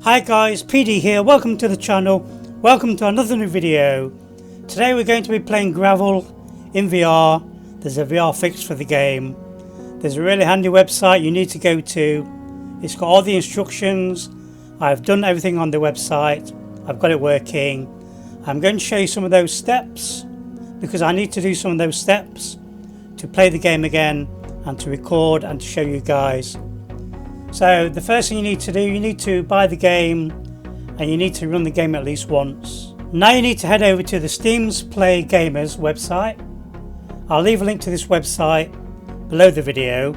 Hi guys, PD here, welcome to the channel, welcome to another new video. Today we're going to be playing Gravel in VR. There's a VR fix for the game. There's a really handy website you need to go to. It's got all the instructions. I've done everything on the website. I've got it working. I'm going to show you some of those steps because I need to do some of those steps to play the game again and to record and to show you guys. So the first thing you need to do, you need to buy the game and you need to run the game at least once. Now you need to head over to the Steam's Play Gamers website. I'll leave a link to this website below the video,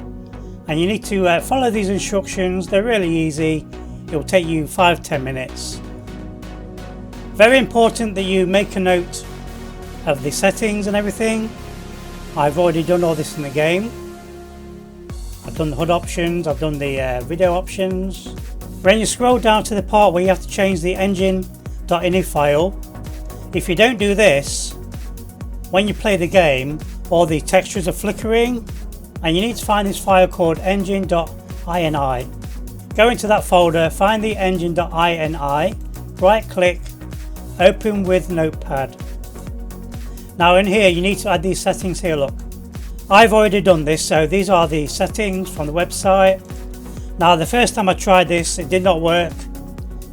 and you need to follow these instructions. They're really easy. It will take you 5-10 minutes. Very important that you make a note of the settings and everything. I've already done all this in the game. I've done the HUD options, I've done the video options. When you scroll down to the part where you have to change the engine.ini file, if you don't do this, when you play the game, all the textures are flickering, and you need to find this file called engine.ini. Go into that folder, find the engine.ini, right click, open with Notepad. Now in here you need to add these settings here, look. I've already done this, so these are the settings from the website. Now the first time I tried this, it did not work.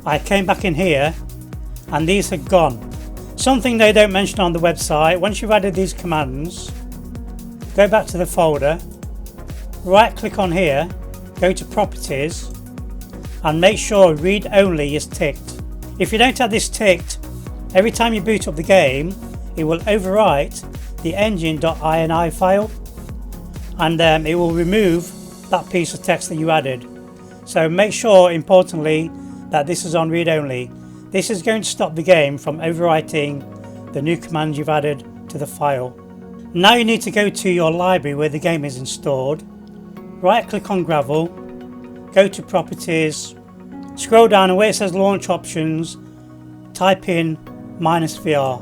I came back in here and these had gone. Something they don't mention on the website, once you've added these commands, go back to the folder, right click on here, go to properties and make sure read only is ticked. If you don't have this ticked, every time you boot up the game, it will overwrite the engine.ini file and it will remove that piece of text that you added. So make sure, importantly, that this is on read only. This is going to stop the game from overwriting the new commands you've added to the file. Now you need to go to your library where the game is installed. Right click on Gravel, go to properties, scroll down and where it says launch options, type in -VR.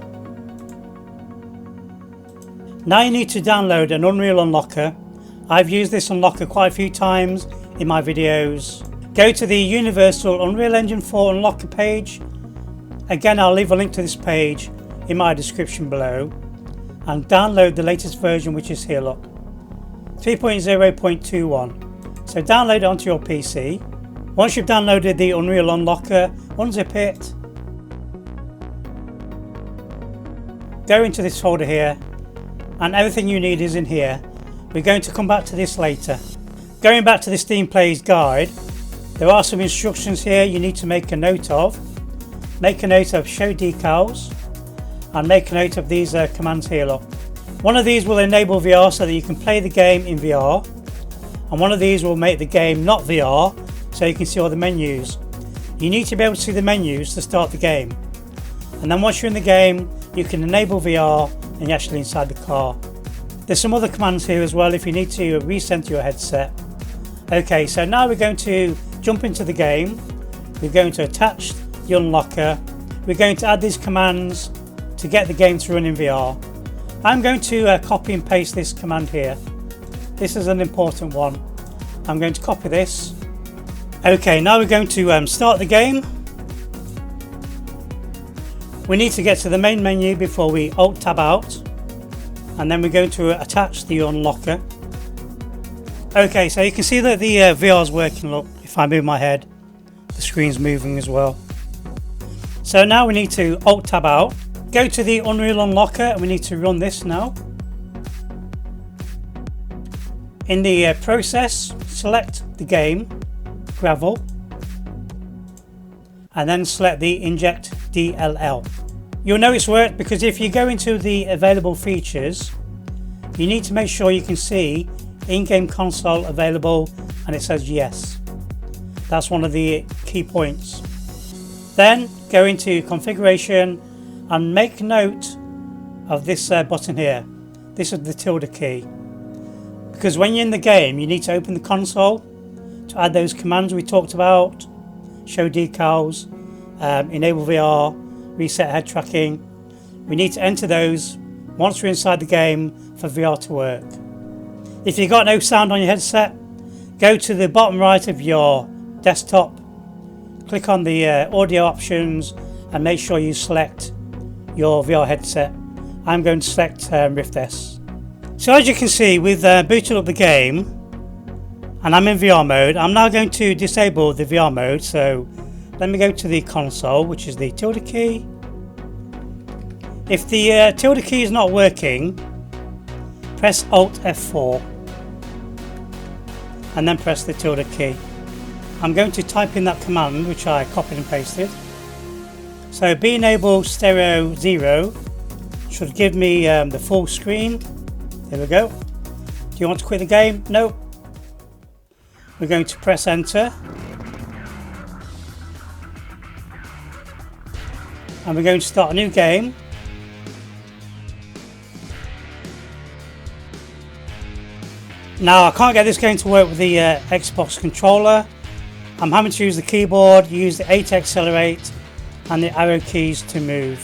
Now you need to download an Unreal Unlocker. I've used this unlocker quite a few times in my videos. Go to the Universal Unreal Engine 4 Unlocker page. Again, I'll leave a link to this page in my description below. And download the latest version, which is here, look. 3.0.21. So download it onto your PC. Once you've downloaded the Unreal Unlocker, unzip it. Go into this folder here. And everything you need is in here. We're going to come back to this later. Going back to the Steam Plays guide, there are some instructions here you need to make a note of. Make a note of show decals and make a note of these commands here, look. One of these will enable VR so that you can play the game in VR, and one of these will make the game not VR so you can see all the menus. You need to be able to see the menus to start the game, and then once you're in the game you can enable VR and you're actually inside the car. There's some other commands here as well if you need to recenter your headset. Okay, so now we're going to jump into the game. We're going to attach the unlocker. We're going to add these commands to get the game to run in VR. I'm going to copy and paste this command here. This is an important one. I'm going to copy this. Okay, now we're going to start the game. We need to get to the main menu before we Alt Tab out, and then we're going to attach the unlocker. Okay, so you can see that the VR is working. Look, if I move my head, the screen's moving as well. So now we need to Alt Tab out, go to the Unreal Unlocker, and we need to run this now. In the process, select the game, Gravel, and then select the Inject DLL. You'll know it's worked because if you go into the available features, you need to make sure you can see in-game console available and it says yes. That's one of the key points. Then go into configuration and make note of this button here. This is the tilde key, because when you're in the game you need to open the console to add those commands we talked about: show decals, enable VR, reset head tracking. We need to enter those once we're inside the game for VR to work. If you've got no sound on your headset, go to the bottom right of your desktop, click on the audio options and make sure you select your VR headset. I'm going to select Rift S. So as you can see, we've booted up the game and I'm in VR mode. I'm now going to disable the VR mode, so let me go to the console, which is the tilde key. If the tilde key is not working, press Alt F4 and then press the tilde key. I'm going to type in that command which I copied and pasted. So be enable stereo 0 should give me the full screen. There we go. Do you want to quit the game? No. We're going to press enter. And we're going to start a new game. Now I can't get this game to work with the Xbox controller. I'm having to use the keyboard, use the A to accelerate and the arrow keys to move.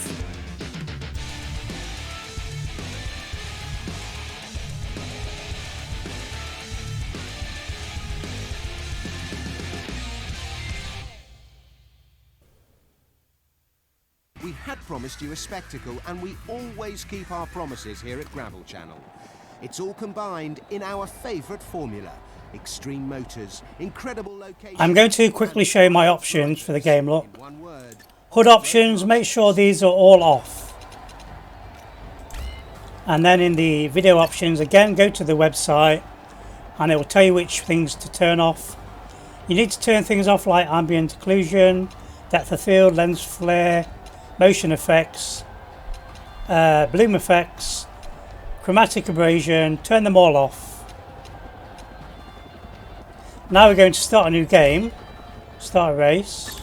We had promised you a spectacle, and we always keep our promises here at Gravel Channel. It's all combined in our favourite formula. Extreme motors, incredible locations. I'm going to quickly show you my options for the game. Look. HUD options, make sure these are all off. And then in the video options, again, go to the website and it will tell you which things to turn off. You need to turn things off like ambient occlusion, depth of field, lens flare, motion effects, bloom effects, chromatic aberration, turn them all off. Now we're going to start a new game, start a race.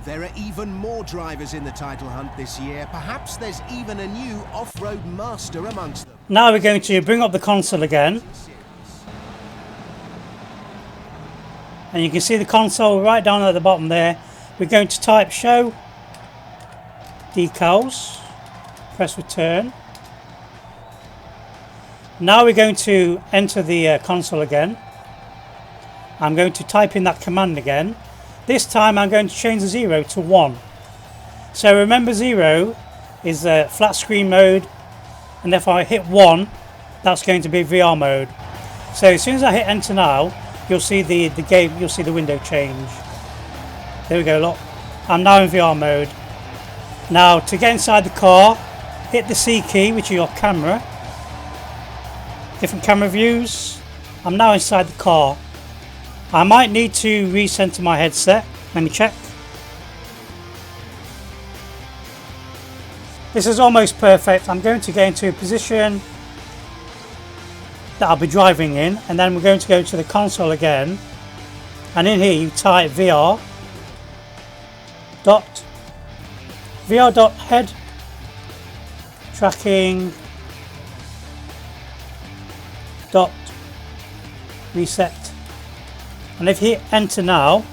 There are even more drivers in the title hunt this year. Perhaps there's even a new off-road master amongst them. Now we're going to bring up the console again. And you can see the console right down at the bottom there. We're going to type show decals, press return. Now we're going to enter the console again. I'm going to type in that command again. This time I'm going to change the 0 to 1. So remember 0 is flat screen mode, and if I hit 1, that's going to be VR mode. So as soon as I hit enter now, you'll see the game, you'll see the window change. There we go, look. I'm now in VR mode. Now to get inside the car, hit the C key, which is your camera. Different camera views. I'm now inside the car. I might need to recenter my headset. Let me check. This is almost perfect. I'm going to get into a position that I'll be driving in, and then we're going to go to the console again, and in here you type VR.head tracking dot reset, and if you hit enter now,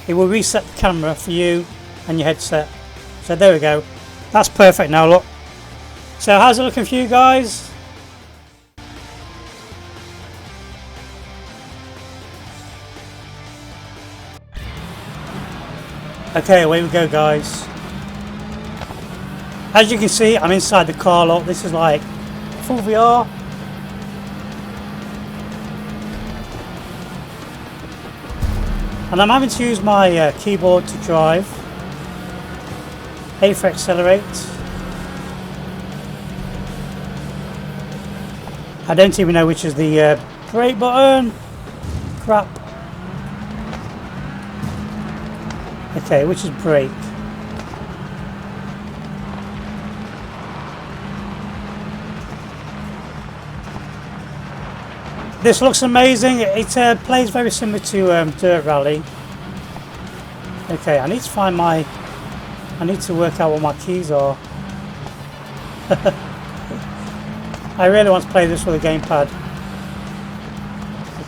it will reset the camera for you and your headset. So there we go, that's perfect now. Look, so how's it looking for you guys? Okay, away we go, guys. As you can see, I'm inside the car. Look, this is like full VR. And I'm having to use my keyboard to drive. A for accelerate. I don't even know which is the brake button. Crap. Okay, which is brake? This looks amazing. It plays very similar to Dirt Rally. Okay, I need to find my... I need to work out what my keys are. I really want to play this with a gamepad.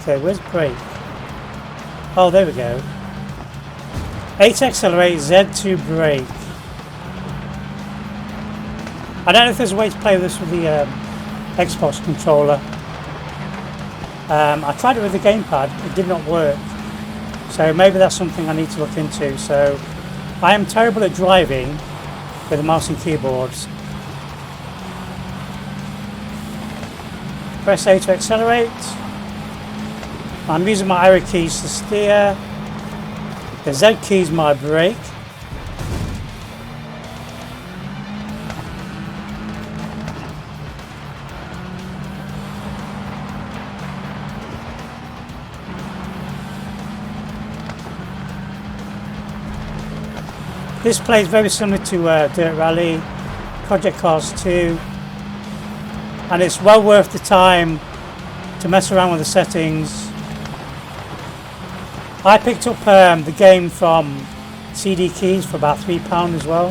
Okay, where's brake? Oh, there we go. A to accelerate, Z to brake. I don't know if there's a way to play this with the Xbox controller. I tried it with the gamepad, it did not work. So maybe that's something I need to look into. So I am terrible at driving with a mouse and keyboards. Press A to accelerate. I'm using my arrow keys to steer. The Z key is my brake. This plays very similar to Dirt Rally, Project Cars 2, and it's well worth the time to mess around with the settings. I picked up the game from CD Keys for about £3 as well.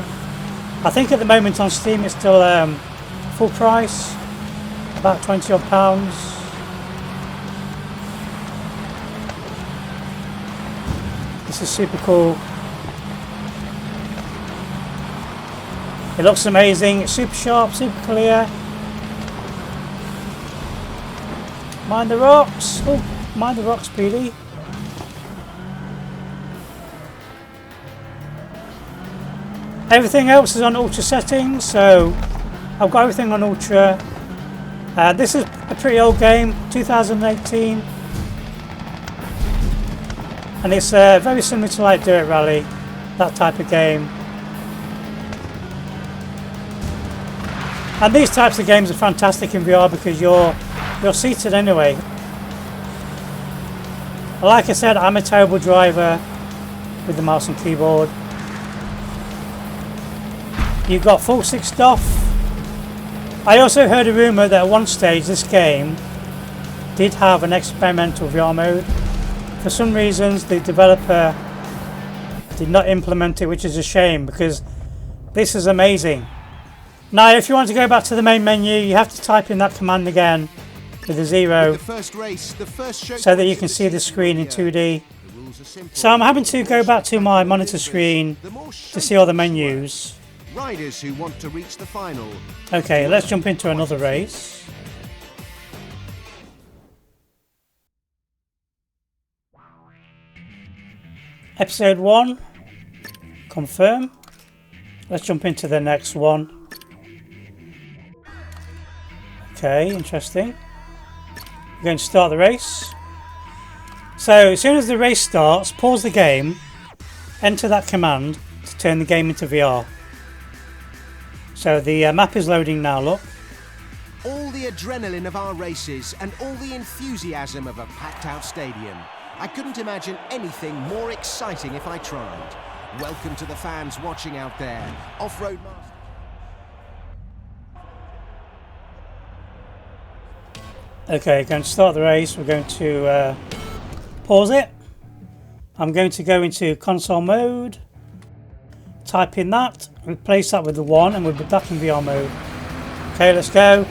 I think at the moment on Steam it's still full price, about £20 odd. This is super cool. It looks amazing, it's super sharp, super clear. Mind the rocks! Oh, mind the rocks, PD. Everything else is on ultra settings, so I've got everything on ultra. This is a pretty old game, 2018. And it's very similar to like Dirt Rally, that type of game. And these types of games are fantastic in VR because you're seated anyway. Like I said, I'm a terrible driver with the mouse and keyboard. You've got full 6 stuff. I also heard a rumour that at one stage this game did have an experimental VR mode. For some reasons the developer did not implement it, which is a shame because this is amazing. Now if you want to go back to the main menu, you have to type in that command again with a 0 so that you can see the screen in 2D. So I'm having to go back to my monitor screen to see all the menus. Riders who want to reach the final. Okay, let's jump into another race. Episode 1. Confirm. Let's jump into the next one. Okay, interesting. We're going to start the race. So as soon as the race starts, pause the game, enter that command to turn the game into VR. So the map is loading now, look. All the adrenaline of our races and all the enthusiasm of a packed out stadium. I couldn't imagine anything more exciting if I tried. Welcome to the fans watching out there. Off-road master. Okay, going to start the race. We're going to pause it. I'm going to go into console mode. Type in that, replace that with the 1 and we'll be back in VR mode. Okay, let's go.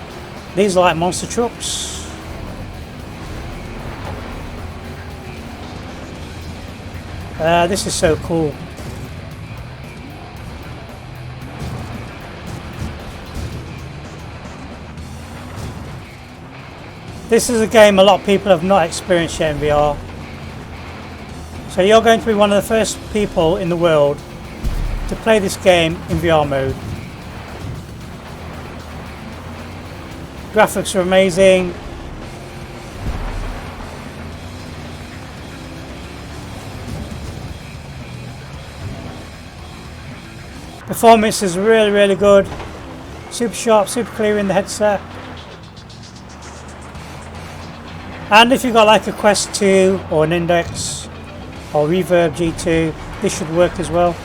These are like monster trucks. This is so cool. This is a game a lot of people have not experienced yet in VR. So you're going to be one of the first people in the world to play this game in VR mode. Graphics are amazing. Performance is really, really good. Super sharp, super clear in the headset. And if you've got like a Quest 2 or an Index or Reverb G2, this should work as well.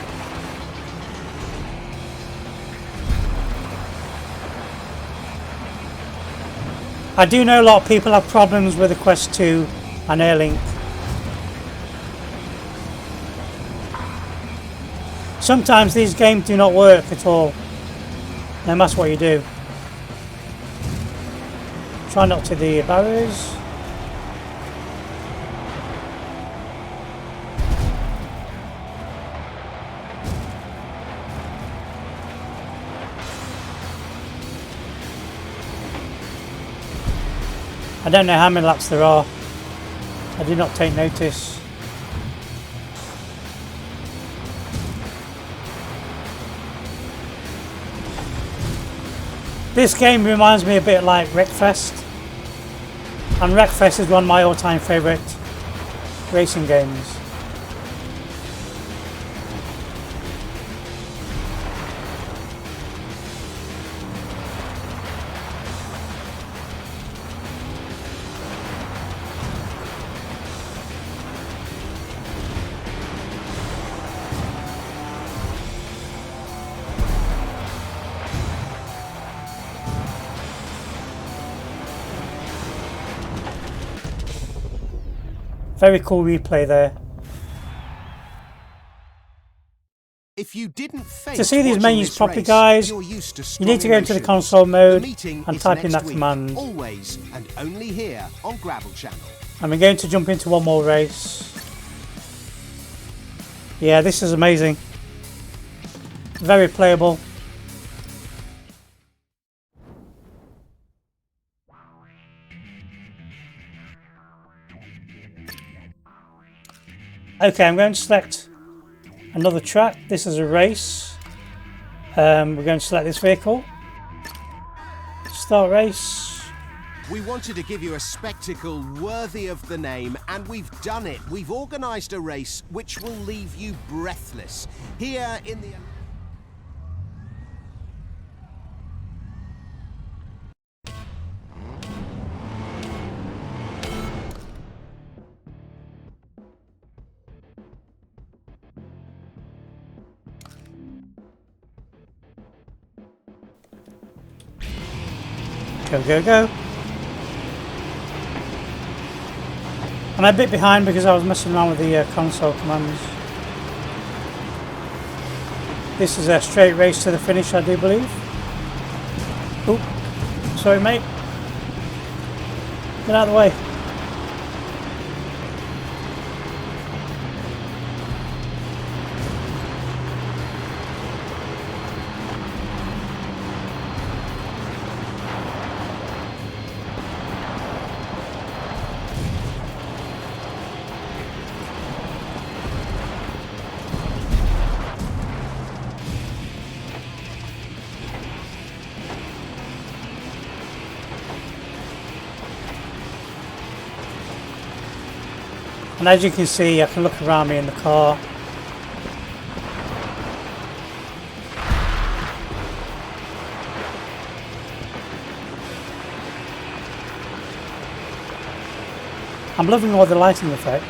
I do know a lot of people have problems with the Quest 2 and Airlink. Sometimes these games do not work at all, no matter what you do. Try not to the barriers. I don't know how many laps there are. I did not take notice. This game reminds me a bit like Wreckfest, and Wreckfest is one of my all-time favourite racing games. Very cool replay there. If you didn't to see these menus properly, guys, you need to go into the console mode and type in that command. Always and only here on Gravel Channel. And we're going to jump into one more race. Yeah, this is amazing. Very playable. Okay, I'm going to select another track. This is a race. We're going to select this vehicle. Start race. We wanted to give you a spectacle worthy of the name, and we've done it. We've organised a race which will leave you breathless. Here in the... Go, go, go. I'm a bit behind because I was messing around with the console commands. This is a straight race to the finish, I do believe. Oop. Sorry, mate. Get out of the way. And as you can see, I can look around me in the car. I'm loving all the lighting effects.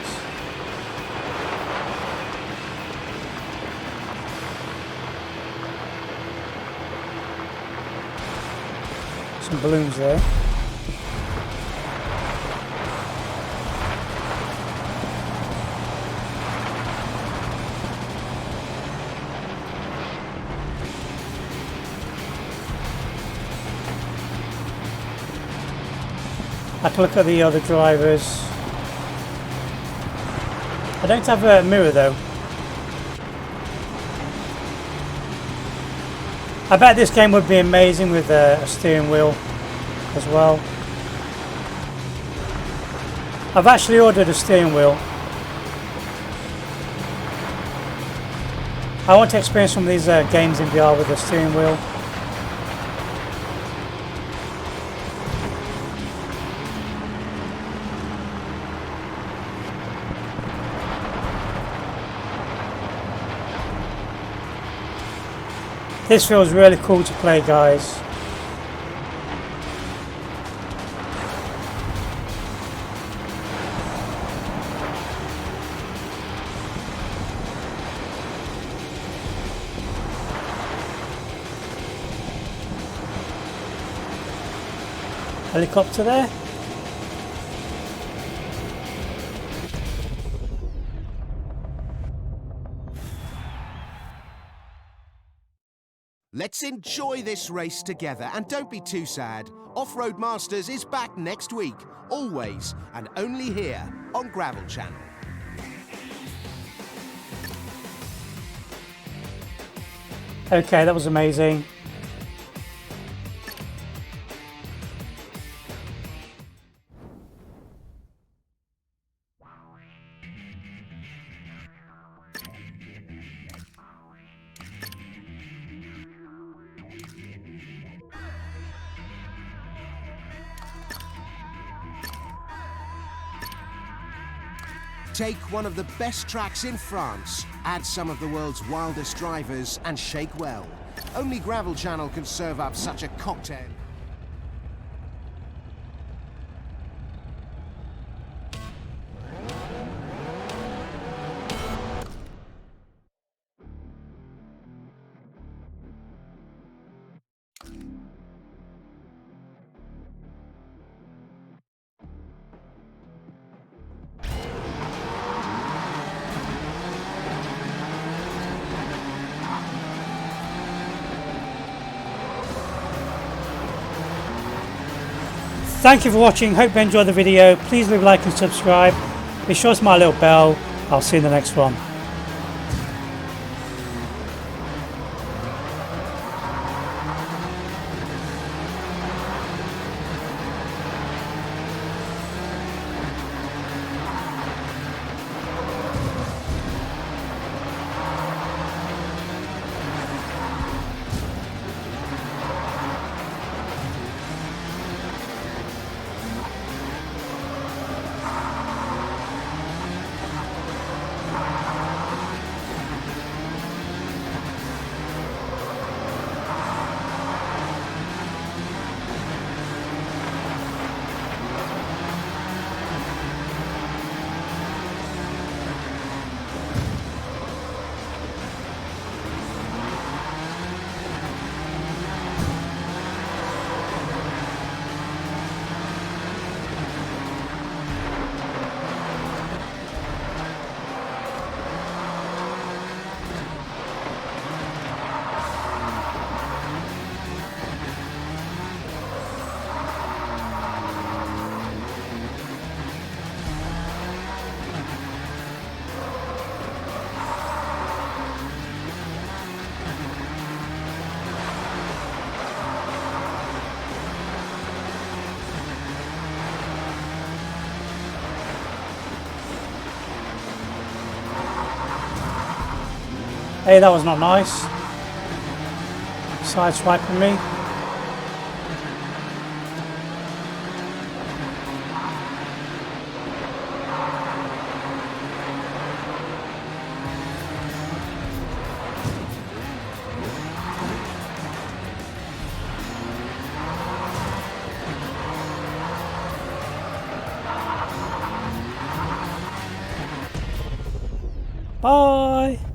Some balloons there. I can look at the other drivers. I don't have a mirror though. I bet this game would be amazing with a steering wheel as well. I've actually ordered a steering wheel. I want to experience some of these games in VR with a steering wheel. This feels really cool to play, guys. Helicopter there. Let's enjoy this race together, and don't be too sad. Off-Road Masters is back next week, always and only here on Gravel Channel. Okay, that was amazing. Take one of the best tracks in France, add some of the world's wildest drivers, and shake well. Only Gravel Channel can serve up such a cocktail. Thank you for watching, hope you enjoyed the video. Please leave a like and subscribe. Be sure to smash my little bell. I'll see you in the next one. Hey, that was not nice. Side swiping me. Bye.